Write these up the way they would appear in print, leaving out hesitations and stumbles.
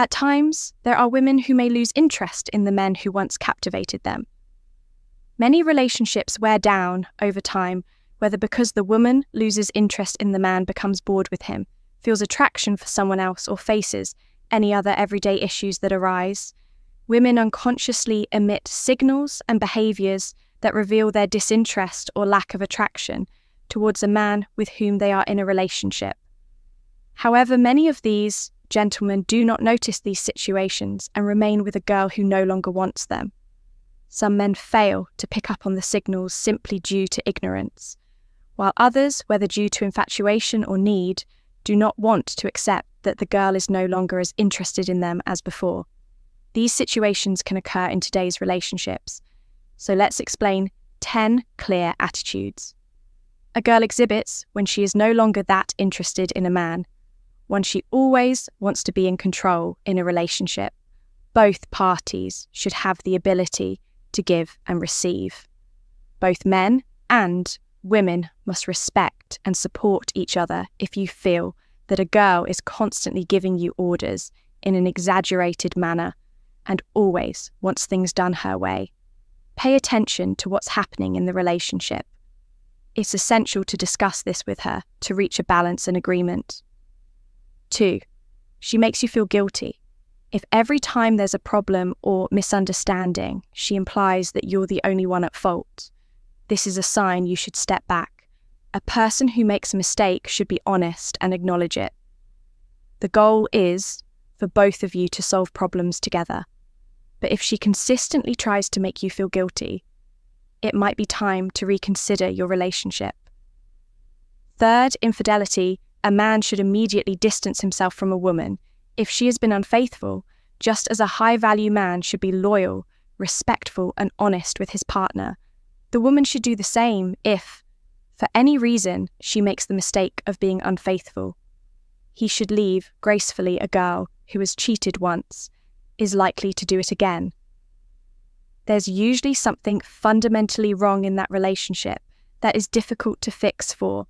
At times, there are women who may lose interest in the men who once captivated them. Many relationships wear down over time, whether because the woman loses interest in the man, becomes bored with him, feels attraction for someone else, or faces any other everyday issues that arise. Women unconsciously emit signals and behaviours that reveal their disinterest or lack of attraction towards a man with whom they are in a relationship. However, many of these gentlemen do not notice these situations and remain with a girl who no longer wants them. Some men fail to pick up on the signals simply due to ignorance, while others, whether due to infatuation or need, do not want to accept that the girl is no longer as interested in them as before. These situations can occur in today's relationships, so let's explain 10 clear attitudes a girl exhibits when she is no longer that interested in a man. One, she always wants to be in control in a relationship. Both parties should have the ability to give and receive. Both men and women must respect and support each other if you feel that a girl is constantly giving you orders in an exaggerated manner and always wants things done her way. Pay attention to what's happening in the relationship. It's essential to discuss this with her to reach a balance and agreement. 2, she makes you feel guilty. If every time there's a problem or misunderstanding, she implies that you're the only one at fault, this is a sign you should step back. A person who makes a mistake should be honest and acknowledge it. The goal is for both of you to solve problems together. But if she consistently tries to make you feel guilty, it might be time to reconsider your relationship. 3, infidelity. A man should immediately distance himself from a woman if she has been unfaithful, just as a high-value man should be loyal, respectful, and honest with his partner. The woman should do the same if, for any reason, she makes the mistake of being unfaithful. He should leave gracefully. A girl who has cheated once is likely to do it again. There's usually something fundamentally wrong in that relationship that is difficult to fix for.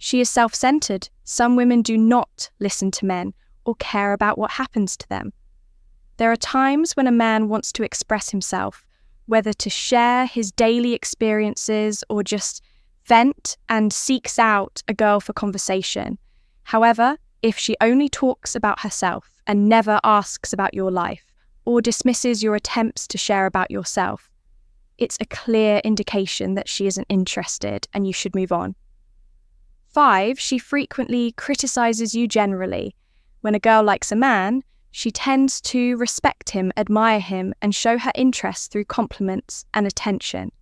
She is self-centered. Some women do not listen to men or care about what happens to them. There are times when a man wants to express himself, whether to share his daily experiences or just vent, and seeks out a girl for conversation. However, if she only talks about herself and never asks about your life or dismisses your attempts to share about yourself, it's a clear indication that she isn't interested and you should move on. 5, she frequently criticizes you generally. When a girl likes a man, she tends to respect him, admire him, and show her interest through compliments and attention.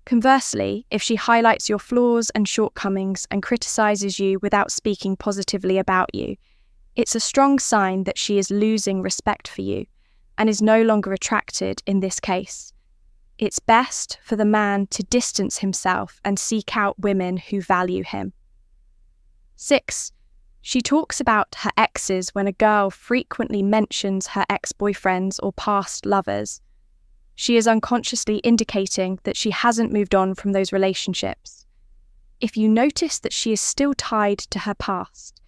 Conversely, if she highlights your flaws and shortcomings and criticizes you without speaking positively about you, it's a strong sign that she is losing respect for you and is no longer attracted in this case. It's best for the man to distance himself and seek out women who value him. 6, she talks about her exes. When a girl frequently mentions her ex-boyfriends or past lovers, she is unconsciously indicating that she hasn't moved on from those relationships. If you notice that she is still tied to her past,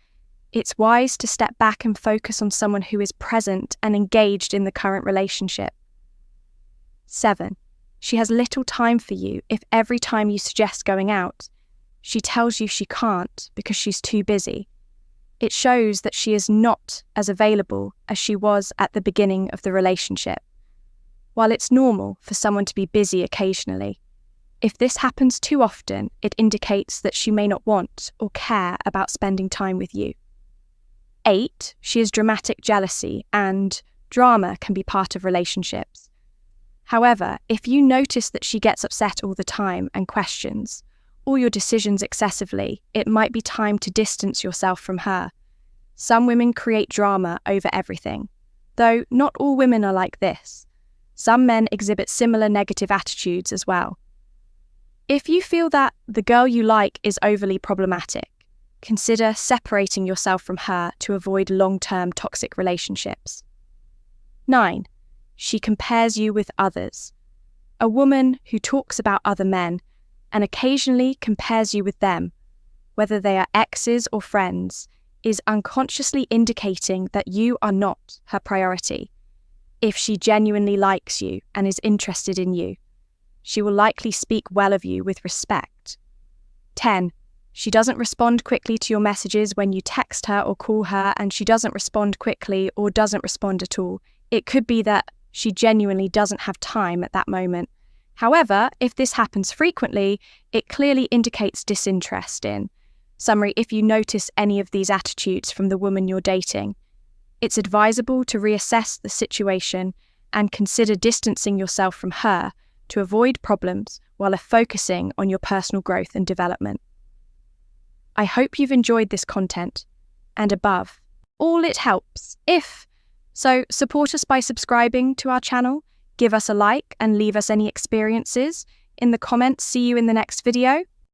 it's wise to step back and focus on someone who is present and engaged in the current relationship. 7, she has little time for you if every time you suggest going out, she tells you she can't because she's too busy. It shows that she is not as available as she was at the beginning of the relationship. While it's normal for someone to be busy occasionally, if this happens too often, it indicates that she may not want or care about spending time with you. 8, she has dramatic jealousy, and drama can be part of relationships. However, if you notice that she gets upset all the time and questions all your decisions excessively, it might be time to distance yourself from her. Some women create drama over everything, though not all women are like this. Some men exhibit similar negative attitudes as well. If you feel that the girl you like is overly problematic, consider separating yourself from her to avoid long-term toxic relationships. 9, she compares you with others. A woman who talks about other men and occasionally compares you with them, whether they are exes or friends, is unconsciously indicating that you are not her priority. If she genuinely likes you and is interested in you, she will likely speak well of you with respect. 10. She doesn't respond quickly to your messages when you text her or call her, and she doesn't respond quickly or doesn't respond at all. It could be that she genuinely doesn't have time at that moment. However, if this happens frequently, it clearly indicates disinterest in. Summary: if you notice any of these attitudes from the woman you're dating, it's advisable to reassess the situation and consider distancing yourself from her to avoid problems while focusing on your personal growth and development. I hope you've enjoyed this content, and above all, it helps. So support us by subscribing to our channel, give us a like, and leave us any experiences in the comments. See you in the next video.